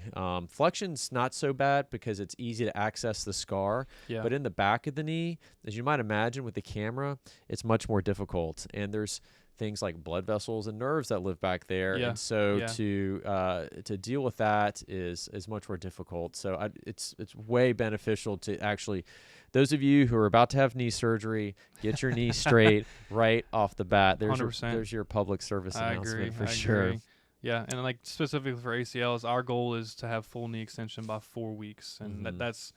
Flexion's not so bad because it's easy to access the scar, but in the back of the knee, as you might imagine with the camera, it's much more difficult, and there's things like blood vessels and nerves that live back there, and so to deal with that is much more difficult. So it's way beneficial to actually, those of you who are about to have knee surgery, get your knee straight right off the bat. There's your public service announcement for sure. Agree. Yeah, and like specifically for ACLs, our goal is to have full knee extension by 4 weeks, and that's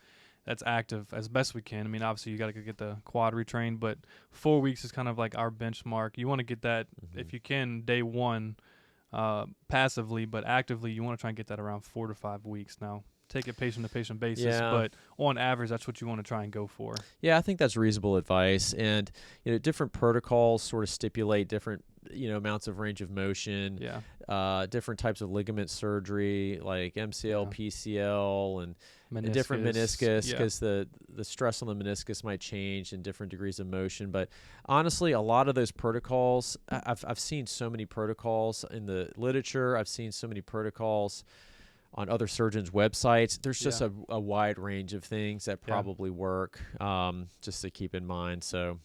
active as best we can. I mean, obviously you got to get the quad retrained, but 4 weeks is kind of like our benchmark. You want to get that if you can day one passively, but actively you want to try and get that around 4 to 5 weeks. Now, take it patient to patient basis, but on average, that's what you want to try and go for. Yeah, I think that's reasonable advice. And different protocols sort of stipulate different amounts of range of motion. Different types of ligament surgery, like MCL, PCL, and different meniscus, because the stress on the meniscus might change in different degrees of motion. But honestly, a lot of those protocols, I've seen so many protocols in the literature. I've seen so many protocols on other surgeons' websites. There's just a wide range of things that probably work, just to keep in mind. So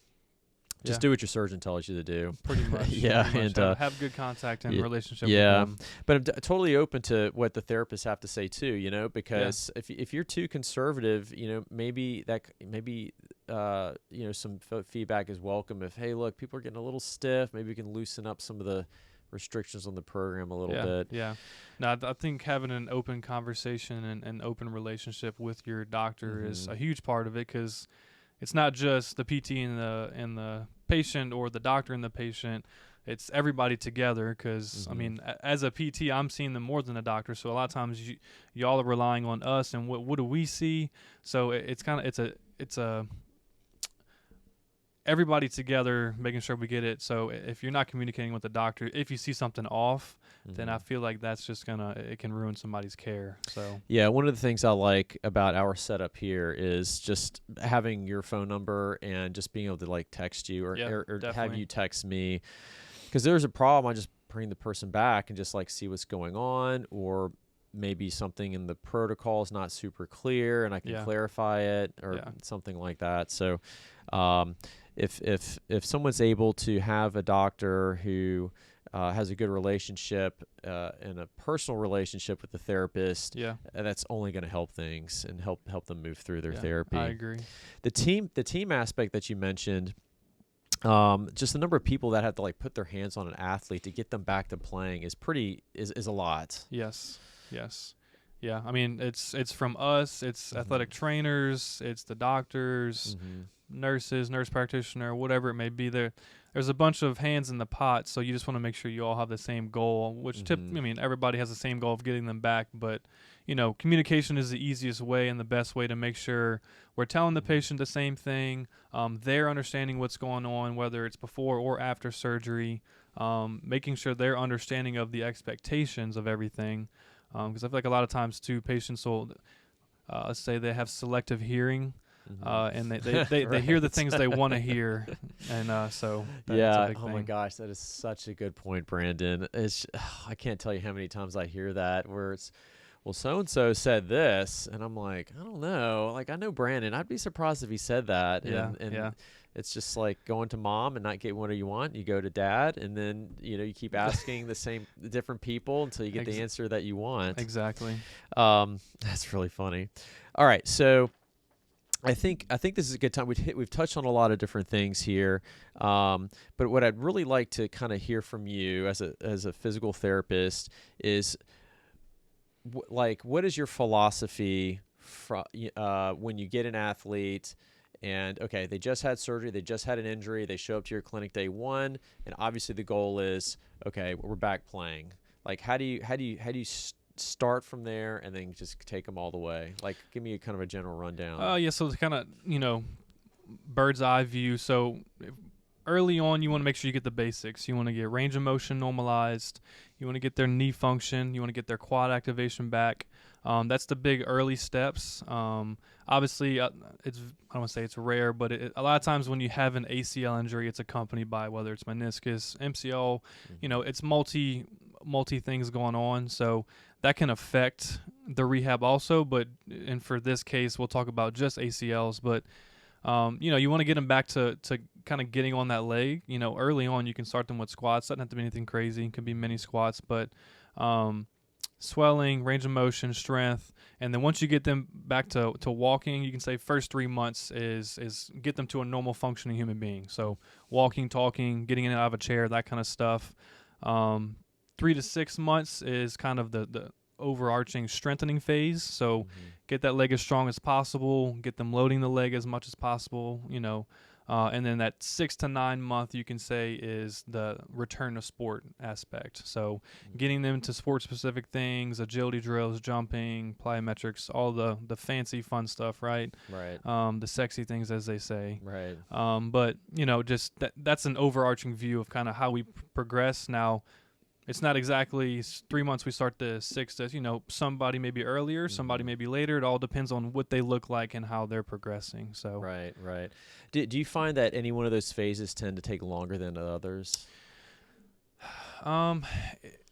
just do what your surgeon tells you to do. Pretty much. And have good contact and relationship with them. But I'm totally open to what the therapists have to say too, because if you're too conservative, maybe some feedback is welcome. If, hey, look, people are getting a little stiff, maybe we can loosen up some of the restrictions on the program a little bit. Yeah. No, I think having an open conversation and an open relationship with your doctor is a huge part of it, because it's not just the PT and the patient, or the doctor and the patient. It's everybody together, because, I mean, as a PT, I'm seeing them more than a doctor. So a lot of times y'all are relying on us, and what do we see? So it's kind of, it's a everybody together making sure we get it. So if you're not communicating with the doctor, if you see something off, then I feel like that's just it can ruin somebody's care. So one of the things I like about our setup here is just having your phone number and just being able to like text you or have you text me, because there's a problem, I just bring the person back and just like see what's going on, or maybe something in the protocol is not super clear and I can clarify it or something like that. So if someone's able to have a doctor who has a good relationship and a personal relationship with the therapist, that's only going to help things and help them move through their therapy. I agree. The team aspect that you mentioned, just the number of people that have to like put their hands on an athlete to get them back to playing is a lot. Yes. Yeah. I mean, it's from us, it's athletic trainers, it's the doctors, nurses, nurse practitioner, whatever it may be. There's a bunch of hands in the pot, so you just want to make sure you all have the same goal, which I mean, everybody has the same goal of getting them back, but communication is the easiest way and the best way to make sure we're telling the patient the same thing. They're understanding what's going on, whether it's before or after surgery, making sure they're understanding of the expectations of everything. Because I feel like a lot of times too, patients will, let's say they have selective hearing, and they hear the things they want to hear, and so that's a big thing. My gosh, that is such a good point, Brandon. I can't tell you how many times I hear that where it's, well, so-and-so said this, and I'm like, I don't know. Like, I know Brandon. I'd be surprised if he said that. And it's just like going to mom and not getting what you want. You go to dad, and then, you keep asking the different people until you get the answer that you want. Exactly. That's really funny. All right, so I think this is a good time. We've touched on a lot of different things here, but what I'd really like to kind of hear from you as a physical therapist is, what is your philosophy when you get an athlete and, okay, they just had surgery, they just had an injury, they show up to your clinic day one, and obviously the goal is, okay, we're back playing. Like, how do you start from there and then just take them all the way? Like, give me kind of a general rundown. So it's kind of, bird's eye view. So early on, you want to make sure you get the basics. You want to get range of motion normalized. You want to get their knee function. You want to get their quad activation back. That's the big early steps. Obviously, I don't want to say it's rare, but a lot of times when you have an ACL injury, it's accompanied by whether it's meniscus, MCL. It's multi things going on. So that can affect the rehab also. And for this case, we'll talk about just ACLs. But you want to get them back to kind of getting on that leg. Early on, you can start them with squats. Doesn't have to be anything crazy. It could be mini squats, but swelling, range of motion, strength, and then once you get them back to walking, you can say first 3 months is get them to a normal functioning human being. So walking, talking, getting in and out of a chair, that kind of stuff. 3 to 6 months is kind of the overarching strengthening phase. So get that leg as strong as possible, get them loading the leg as much as possible, and then that 6 to 9 month, you can say, is the return to sport aspect. So getting them to sport-specific things, agility drills, jumping, plyometrics, all the fancy fun stuff, right? Right. The sexy things, as they say. Right. But, just that's an overarching view of kind of how we progress. Now, it's not exactly 3 months we start the 6 to, somebody may be earlier, somebody may be later. It all depends on what they look like and how they're progressing. So Right. Do you find that any one of those phases tend to take longer than others? I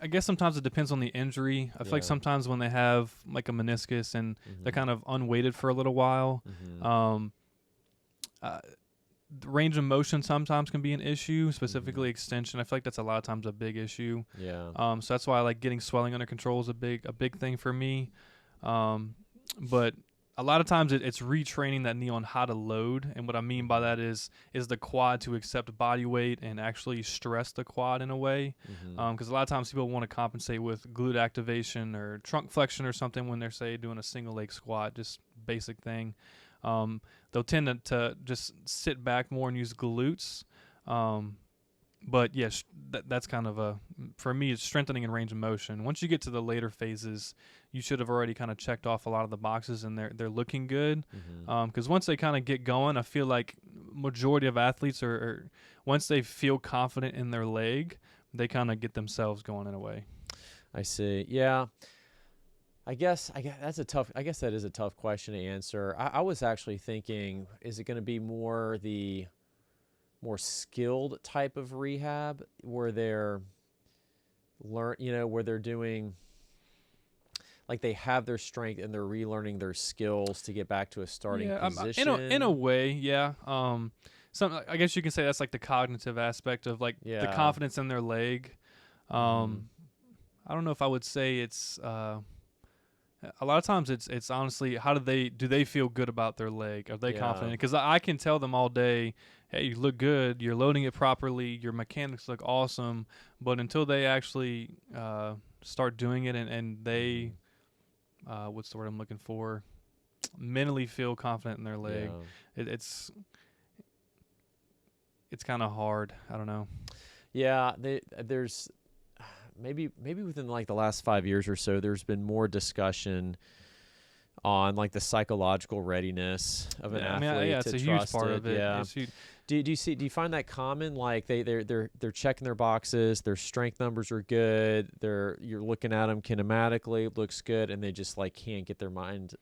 guess sometimes it depends on the injury. I feel like sometimes when they have like a meniscus and they're kind of unweighted for a little while, the range of motion sometimes can be an issue, specifically extension. I feel like that's a lot of times a big issue. Yeah. So that's why I like getting swelling under control is a big thing for me. But a lot of times it's retraining that knee on how to load, and what I mean by that is the quad to accept body weight and actually stress the quad in a way. Because a lot of times people want to compensate with glute activation or trunk flexion or something when they're, say, doing a single leg squat, just basic thing. They'll tend to just sit back more and use glutes. But yes, that's kind of for me, it's strengthening and range of motion. Once you get to the later phases, you should have already kind of checked off a lot of the boxes and they're looking good. Because once they kind of get going, I feel like majority of athletes are once they feel confident in their leg, they kind of get themselves going in a way. I see. Yeah. I guess that's that is a tough question to answer. I was actually thinking, is it going to be more the more skilled type of rehab where they're where they're doing, like they have their strength and they're relearning their skills to get back to a starting position. In a way, yeah. I guess you can say that's like the cognitive aspect of like the confidence in their leg. I don't know if I would say it's a lot of times it's honestly how do they feel good about their leg? Are they confident? Because I can tell them all day, hey, you look good, you're loading it properly, your mechanics look awesome, but until they actually start doing it and they what's the word I'm looking for? Mentally feel confident in their leg. It's kind of hard. I don't know. Yeah, there's maybe within like the last 5 years or so, there's been more discussion on like the psychological readiness of an athlete. It's a huge part of it. Yeah. Do you find that common? Like they're checking their boxes, their strength numbers are good, you're looking at them kinematically, it looks good, and they just like can't get their mind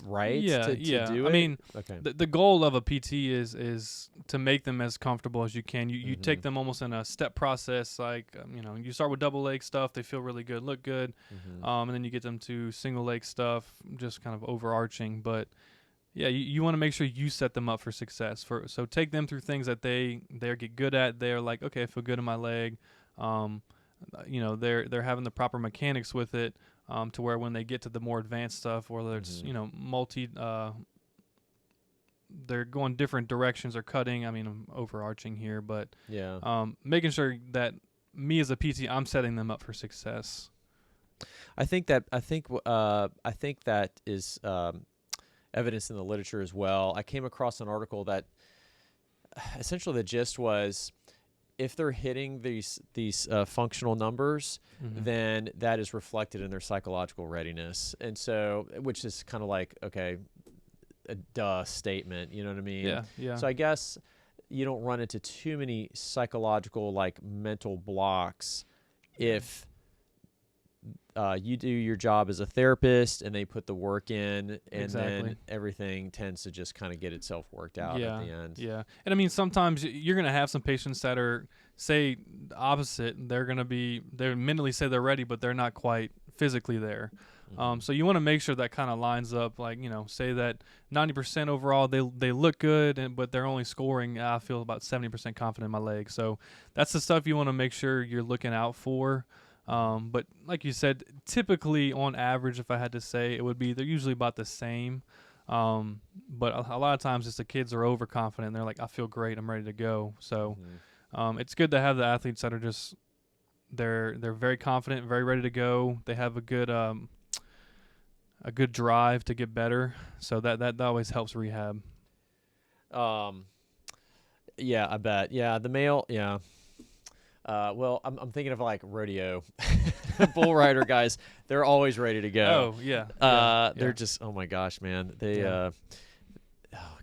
right to do it? I mean, the goal of a PT is to make them as comfortable as you can. You take them almost in a step process, like you start with double leg stuff, they feel really good, look good, and then you get them to single leg stuff, just kind of overarching. But yeah, you want to make sure you set them up for success. So take them through things that they get good at. They're like, okay, I feel good in my leg. They're having the proper mechanics with it. To where when they get to the more advanced stuff, whether it's they're going different directions or cutting. I mean, I'm overarching here, but making sure that me as a PT, I'm setting them up for success. I think that is evidence in the literature as well. I came across an article that essentially the gist was, if they're hitting these functional numbers, then that is reflected in their psychological readiness. And so, which is kind of like, okay, a duh statement, you know what I mean? Yeah. So I guess you don't run into too many psychological, like mental blocks if you do your job as a therapist and they put the work in, and then everything tends to just kind of get itself worked out at the end. Yeah. And I mean, sometimes you're going to have some patients that are, say, the opposite. They're mentally say they're ready, but they're not quite physically there. So you want to make sure that kind of lines up, like, say that 90% overall, they look good, but they're only scoring, I feel about 70% confident in my leg. So that's the stuff you want to make sure you're looking out for. But like you said, typically on average, if I had to say, it would be they're usually about the same. But a lot of times it's the kids are overconfident. They're like, I feel great, I'm ready to go. So it's good to have the athletes that are just they're very confident, very ready to go. They have a good drive to get better. So that always helps rehab. Yeah, I bet. Yeah, the male. Yeah. Well, I'm thinking of like rodeo, bull rider guys. They're always ready to go. Oh yeah. They're just, oh my gosh, man. They, oh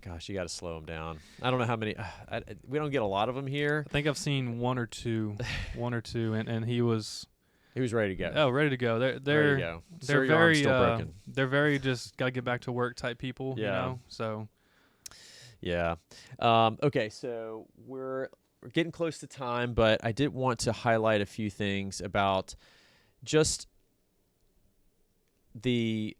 gosh, you got to slow them down. I don't know how many. We don't get a lot of them here. I think I've seen one or two, and he was ready to go. Oh, ready to go. They're ready to go. They're very broken. They're very just got to get back to work type people. Yeah. So. Yeah. Okay. So we're getting close to time, but I did want to highlight a few things about just the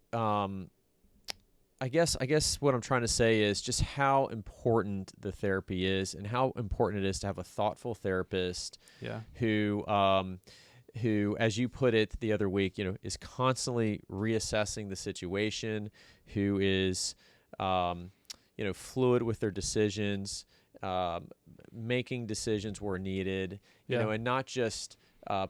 I guess what I'm trying to say is just how important the therapy is and how important it is to have a thoughtful therapist who, as you put it the other week, is constantly reassessing the situation, who is fluid with their decisions, making decisions where needed, and not just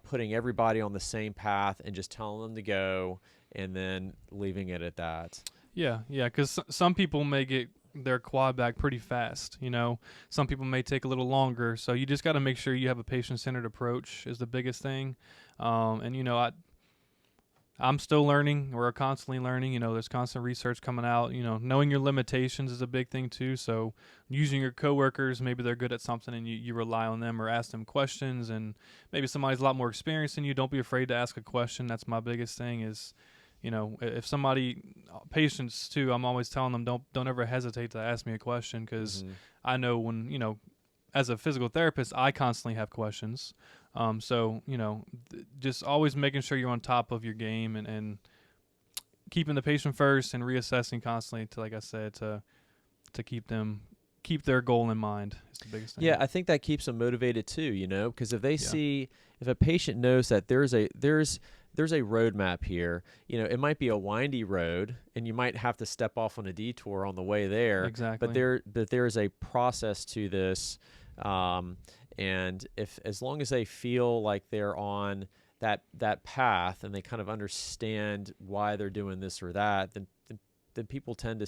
putting everybody on the same path and just telling them to go and then leaving it at that. Yeah, because some people may get their quad back pretty fast. Some people may take a little longer. So you just got to make sure you have a patient-centered approach is the biggest thing. I'm still learning. We're constantly learning. There's constant research coming out. Knowing your limitations is a big thing too. So using your coworkers, maybe they're good at something and you rely on them or ask them questions. And maybe somebody's a lot more experienced than you. Don't be afraid to ask a question. That's my biggest thing is, if somebody, patients too, I'm always telling them don't ever hesitate to ask me a question because I know when, as a physical therapist, I constantly have questions. So, just always making sure you're on top of your game and keeping the patient first and reassessing constantly to, like I said, to keep their goal in mind is the biggest thing. Yeah, I think that keeps them motivated too, because if they see, if a patient knows that there's a roadmap here, it might be a windy road and you might have to step off on a detour on the way there. Exactly. But there is a process to this. And as long as they feel like they're on that path and they kind of understand why they're doing this or that, then people tend to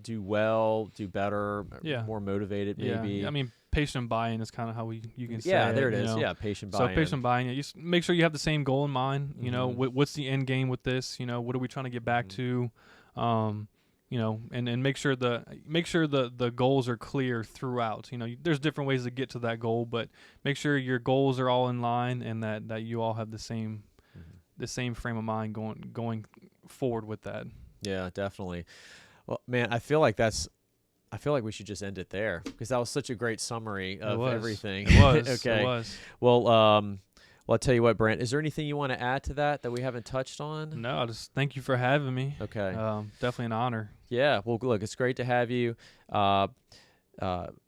do well, do better, more motivated maybe. Yeah. I mean, patient buy-in is kind of how you can say it. Yeah, there it is. Yeah, patient buy-in. So patient buy-in, you just make sure you have the same goal in mind. What's the end game with this? What are we trying to get back to? And make sure the goals are clear throughout. There's different ways to get to that goal, but make sure your goals are all in line and that you all have the same frame of mind going forward with that. Yeah, definitely. Well, man, I feel like we should just end it there because that was such a great summary of everything. It was. Okay. It was. Well, I'll tell you what, Brant, is there anything you want to add to that we haven't touched on? No, I just thank you for having me. Okay. Definitely an honor. Yeah. Well, look, it's great to have you.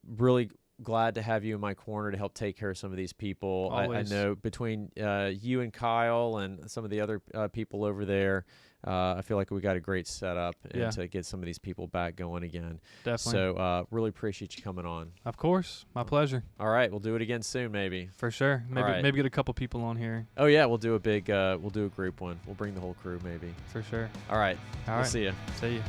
Really glad to have you in my corner to help take care of some of these people. I know between you and Kyle and some of the other people over there, I feel like we got a great setup and to get some of these people back going again. Definitely. So really appreciate you coming on. Of course. My pleasure. All right. We'll do it again soon, maybe. For sure. Maybe get a couple people on here. Oh, yeah. We'll do a group one. We'll bring the whole crew maybe. For sure. All right. We'll see you. See you.